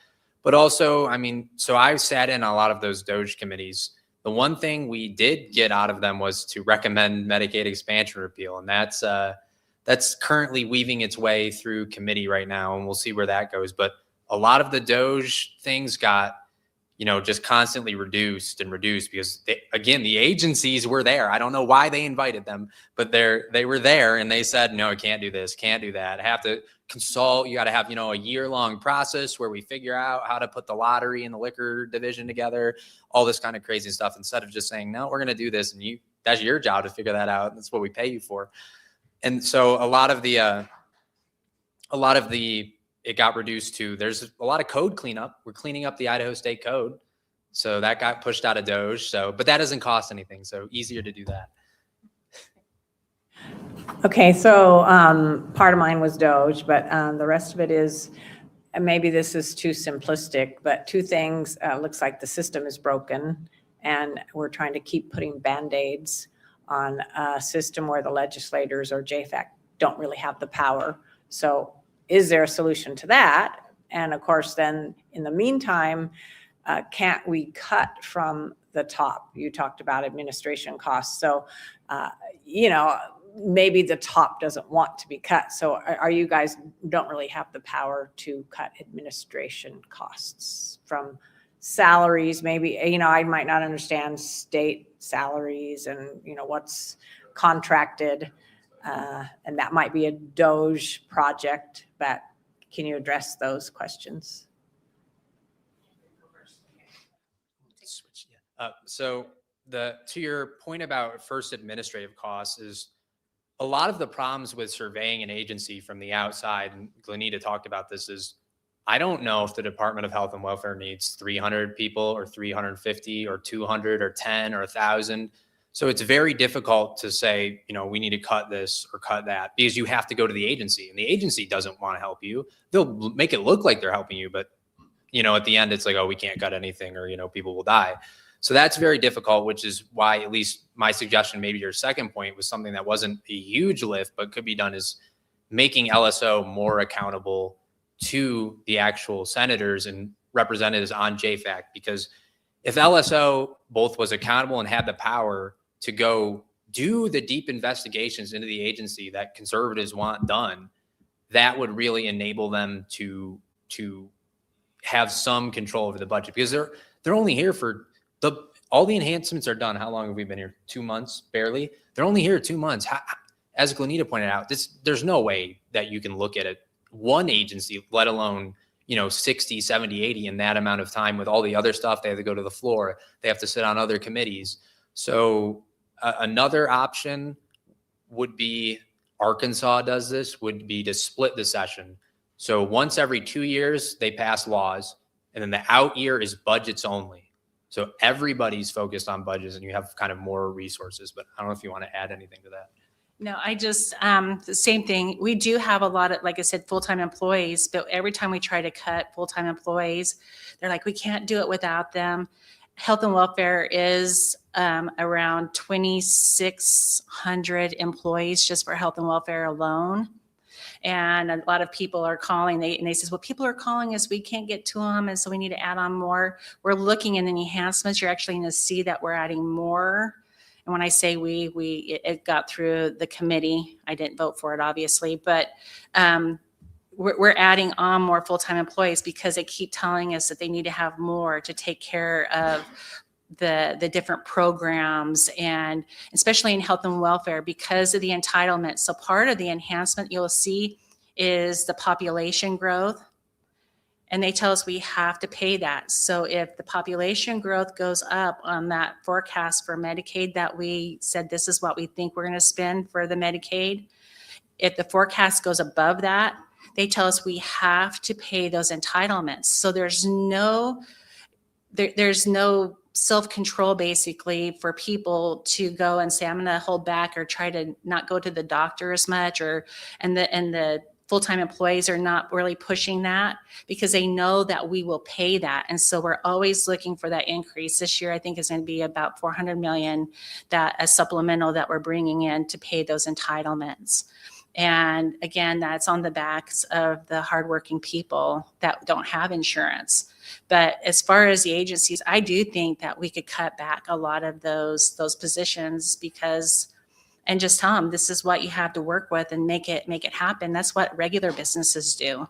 But also, I mean, so I sat in a lot of those Doge committees. The one thing we did get out of them was to recommend Medicaid expansion repeal. And that's currently weaving its way through committee right now, and we'll see where that goes. But a lot of the Doge things got, just constantly reduced because again, the agencies were there. I don't know why they invited them, but they were there and they said, no, I can't do this, can't do that. I have to consult. You got to have, a year-long process where we figure out how to put the lottery and the liquor division together, all this kind of crazy stuff, instead of just saying, no, we're going to do this. And that's your job to figure that out. That's what we pay you for. And so a lot of the it got reduced to, there's a lot of code cleanup. We're cleaning up the Idaho State Code. So that got pushed out of Doge. But that doesn't cost anything. So easier to do that. Okay, so part of mine was Doge, but the rest of it is, and maybe this is too simplistic, but two things. Looks like the system is broken and we're trying to keep putting Band-Aids on a system where the legislators or JFAC don't really have the power. So is there a solution to that? And of course, then in the meantime, can't we cut from the top? You talked about administration costs. So, maybe the top doesn't want to be cut. So are you guys don't really have the power to cut administration costs from salaries? Maybe, I might not understand state salaries and, what's contracted. And that might be a Doge project, but can you address those questions? So to your point about first administrative costs is a lot of the problems with surveying an agency from the outside, and Glenneda talked about this, is I don't know if the Department of Health and Welfare needs 300 people or 350 or 200 or 10 or 1,000. So it's very difficult to say, we need to cut this or cut that, because you have to go to the agency, and the agency doesn't want to help you. They'll make it look like they're helping you, but at the end it's like, oh, we can't cut anything, or people will die. So that's very difficult, which is why at least my suggestion, maybe your second point, was something that wasn't a huge lift, but could be done, is making LSO more accountable to the actual senators and representatives on JFAC. Because if LSO both was accountable and had the power to go do the deep investigations into the agency that conservatives want done, that would really enable them to have some control over the budget, because they're only here for all the enhancements are done. How long have we been here? 2 months, barely. They're only here 2 months. As Glenneda pointed out, there's no way that you can look at it, one agency, let alone, 60, 70, 80 in that amount of time with all the other stuff. They have to go to the floor. They have to sit on other committees. So another option would be, Arkansas does this, would be to split the session. So once every 2 years, they pass laws, and then the out year is budgets only. So everybody's focused on budgets, and you have kind of more resources. But I don't know if you want to add anything to that. No, I just, the same thing. We do have a lot of, like I said, full-time employees, but every time we try to cut full-time employees, they're like, we can't do it without them. Health and welfare is around 2,600 employees just for health and welfare alone. And a lot of people are calling, and they says, well, people are calling us, we can't get to them, and so we need to add on more. We're looking in the enhancements. You're actually going to see that we're adding more. And when I say it got through the committee. I didn't vote for it, obviously, but we're adding on more full-time employees because they keep telling us that they need to have more to take care of the different programs, and especially in health and welfare because of the entitlement. So part of the enhancement you'll see is the population growth. And they tell us we have to pay that. So if the population growth goes up on that forecast for Medicaid that we said this is what we think we're going to spend for the Medicaid, if the forecast goes above that, they tell us we have to pay those entitlements. So there's no self-control basically for people to go and say, I'm going to hold back or try to not go to the doctor as much, and the full-time employees are not really pushing that because they know that we will pay that. And so we're always looking for that increase. This year, I think is going to be about 400 million, that a supplemental that we're bringing in to pay those entitlements. And again, that's on the backs of the hardworking people that don't have insurance. But as far as the agencies, I do think that we could cut back a lot of those positions and just tell them this is what you have to work with and make it happen. That's what regular businesses do.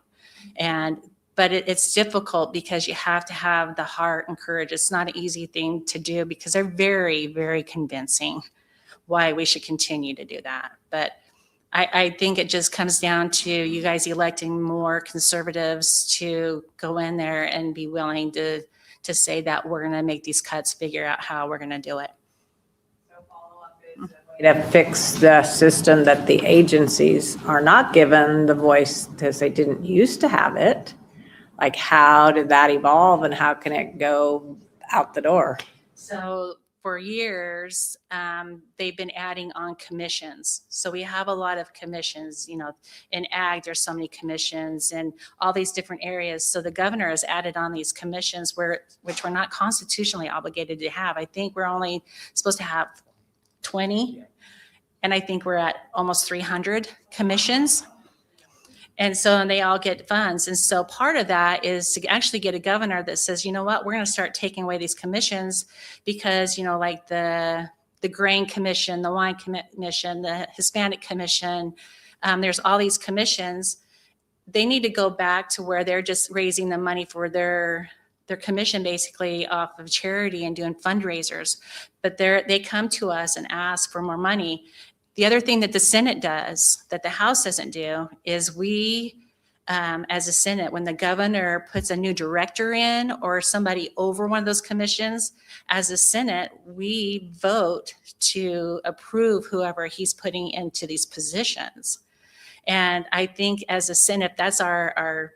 But it's difficult because you have to have the heart and courage. It's not an easy thing to do because they're very, very convincing why we should continue to do that. But I think it just comes down to you guys electing more conservatives to go in there and be willing to say that we're going to make these cuts, figure out how we're going to do it. To fix the system that the agencies are not given the voice because they didn't used to have it. Like, how did that evolve and how can it go out the door? So for years, they've been adding on commissions. So we have a lot of commissions, in ag, there's so many commissions and all these different areas. So the governor has added on these commissions which we're not constitutionally obligated to have. I think we're only supposed to have 20, and I think we're at almost 300 commissions. And so they all get funds. And so part of that is to actually get a governor that says, you know what, we're going to start taking away these commissions because, like the grain commission, the wine commission, the Hispanic commission, there's all these commissions. They need to go back to where they're just raising the money for their commission basically off of charity and doing fundraisers, but they come to us and ask for more money. The other thing that the Senate does that the House doesn't do is we, as a Senate, when the governor puts a new director in or somebody over one of those commissions, as a Senate, we vote to approve whoever he's putting into these positions. And I think as a Senate, if that's our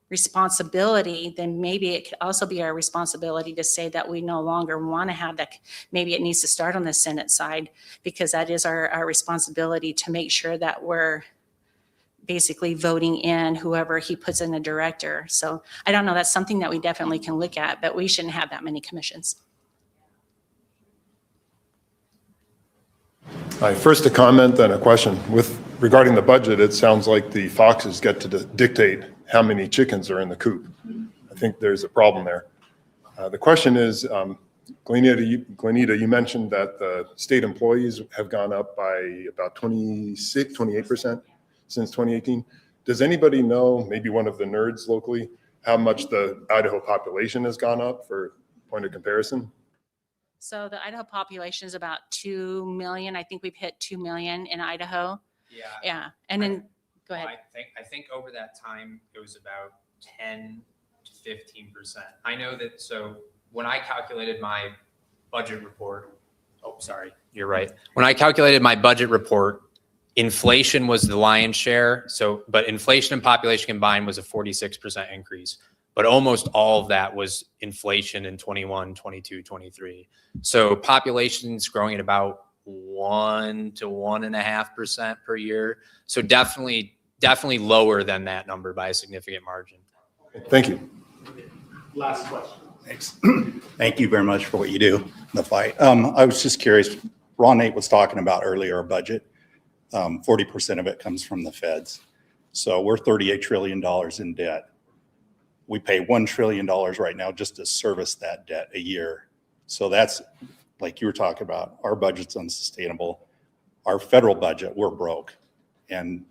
responsibility, then maybe it could also be our responsibility to say that we no longer want to have that. Maybe it needs to start on the Senate side because that is our responsibility to make sure that we're basically voting in whoever he puts in the director. So I don't know, that's something that we definitely can look at, but we shouldn't have that many commissions. First, a comment, then a question. Regarding the budget, it sounds like the foxes get to dictate how many chickens are in the coop. I think there's a problem there. The question is, Glenneda, you mentioned that the state employees have gone up by about 28% since 2018. Does anybody know, maybe one of the nerds locally, how much the Idaho population has gone up for point of comparison? So the Idaho population is about 2 million. I think we've hit 2 million in Idaho. Yeah. Yeah. And then, go ahead. I think over that time, it was about 10 to 15%. I know that, so when I calculated my budget report, oh, sorry, you're right. When I calculated my budget report, inflation was the lion's share. So, but inflation and population combined was a 46% increase. But almost all of that was inflation in 21, 22, 23. So population's growing at about 1 to 1.5% per year. So definitely lower than that number by a significant margin. Thank you. Last question. Thanks. Thank you very much for what you do in the fight. I was just curious, Ron Nate was talking about earlier our budget. 40% of it comes from the feds. So we're $38 trillion in debt. We pay $1 trillion right now just to service that debt a year. So that's, like you were talking about, our budget's unsustainable. Our federal budget, we're broke, and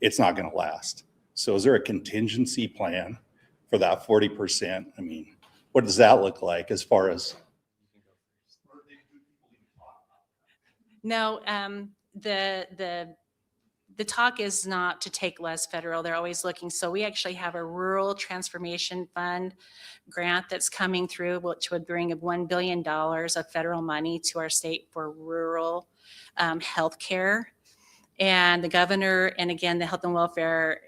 it's not going to last. So is there a contingency plan for that 40%? I mean, what does that look like as far as? No, the talk is not to take less federal. They're always looking. So we actually have a rural transformation fund grant that's coming through, which would bring $1 billion of federal money to our state for rural health care. And the governor, and again, the health and welfare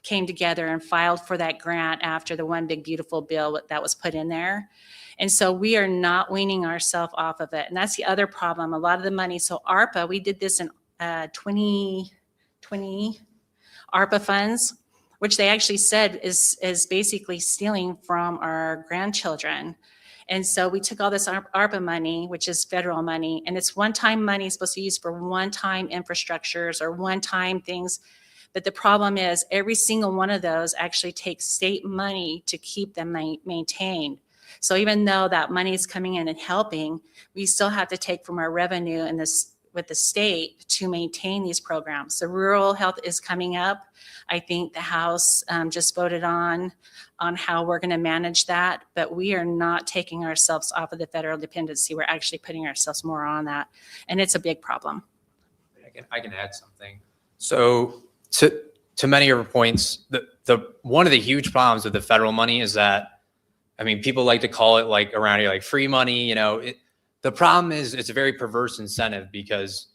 came together and filed for that grant after the One Big Beautiful bill that was put in there. And so we are not weaning ourselves off of it. And that's the other problem. A lot of the money, so ARPA, we did this in 2020 ARPA funds, which they actually said is basically stealing from our grandchildren. And so we took all this ARPA money, which is federal money, and it's one-time money supposed to be used for one-time infrastructures or one-time things. But the problem is every single one of those actually takes state money to keep them maintained. So even though that money is coming in and helping, we still have to take from our revenue in this with the state to maintain these programs. So rural health is coming up. I think the House just voted on how we're going to manage that, but we are not taking ourselves off of the federal dependency. We're actually putting ourselves more on that, and it's a big problem. I can add something. So to many of your points, the one of the huge problems with the federal money is that, I mean, people like to call it like around here like free money, you know. The problem is it's a very perverse incentive because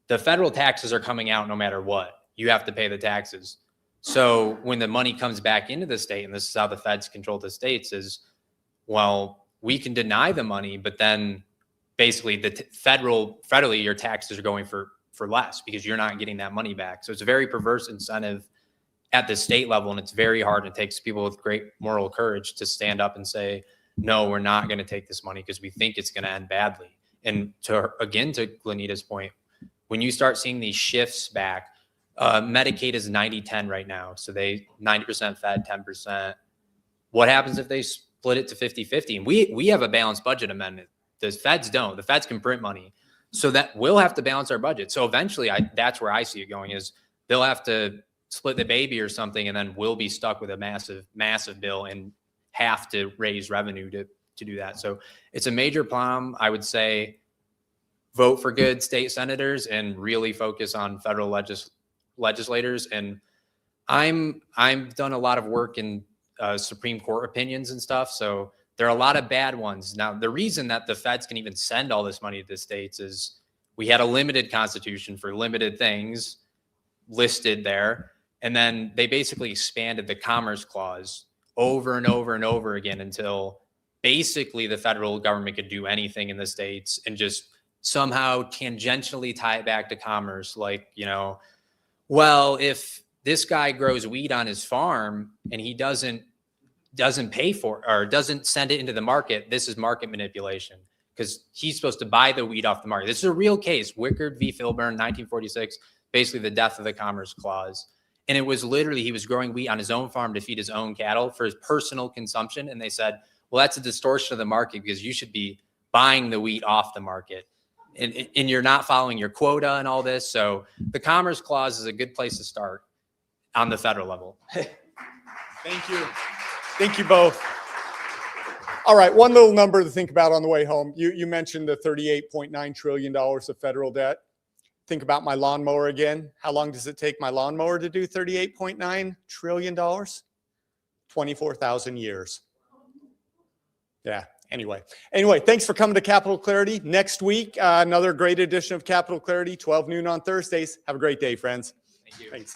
the federal taxes are coming out no matter what. You have to pay the taxes. So when the money comes back into the state, and this is how the feds control the states, is, well, we can deny the money, but then basically federally your taxes are going for less because you're not getting that money back. So it's a very perverse incentive at the state level, and it's very hard. And it takes people with great moral courage to stand up and say, no, we're not going to take this money because we think it's going to end badly. And to Glenneda's point, when you start seeing these shifts back, Medicaid is 90-10 right now. So 90% Fed, 10%. What happens if they split it to 50-50? And we have a balanced budget amendment. The feds don't. The feds can print money. So that we'll have to balance our budget. So eventually that's where I see it going, is they'll have to split the baby or something, and then we'll be stuck with a massive, massive bill and have to raise revenue to do that. So it's a major problem. I would say vote for good state senators and really focus on federal legislators. And I've done a lot of work in Supreme Court opinions and stuff. So there are a lot of bad ones. Now, the reason that the feds can even send all this money to the states is we had a limited constitution for limited things listed there. And then they basically expanded the Commerce Clause over and over and over again until basically the federal government could do anything in the states and just somehow tangentially tie it back to commerce. Like, you know, well, if this guy grows weed on his farm and he doesn't pay for or doesn't send it into the market, this is market manipulation because he's supposed to buy the weed off the market. This is a real case. Wickard v. Filburn, 1946, basically the death of the Commerce Clause. And it was literally, he was growing wheat on his own farm to feed his own cattle for his personal consumption. And they said, well, that's a distortion of the market because you should be buying the wheat off the market. And you're not following your quota and all this. So the Commerce Clause is a good place to start on the federal level. Thank you. Thank you both. All right, one little number to think about on the way home. You mentioned the $38.9 trillion of federal debt. Think about my lawnmower again. How long does it take my lawnmower to do $38.9 trillion? 24,000 years. Yeah, anyway, thanks for coming to Capital Clarity. Next week, another great edition of Capital Clarity, 12 noon on Thursdays. Have a great day, friends. Thank you. Thanks.